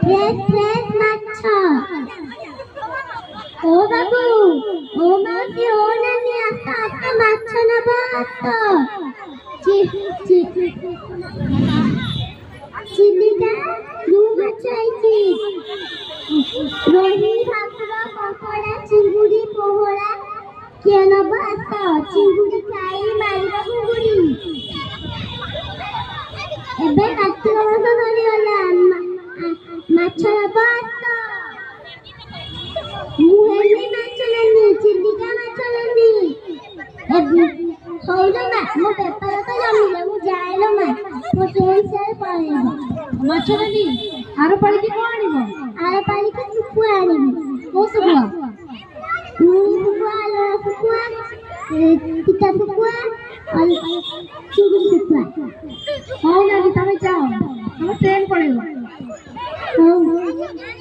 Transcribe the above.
fresh माछ ओ बाबू ओ मासी ओ नानी आस आस माछ नब आस चिलिका लू माछ आइछि रोही भाकुर कंकड़ा चिंगुड़ी पोहड़ा किए नब आस चिंगुड़ी खाई मारिबा घुंगुड़ी एबे कार्तिक मास सरी गला माछ नब आस मुहेली माछ लेनी चिलिका माछ लेनी हौलो मा मो बेपार तो जमिले मु जाएलो मा मो ट्रेन से पळेबो माछ लेनी आरो पाली के कोन आनिबो आरो पाली के सुकुआ आनिबो को सुकुआ सुकुआ लो सुकुआ टिका सुकुआ और चिंगुड़ी सुकुआ हां नानी तमे जाओ हम ट्रेन पळेबो हां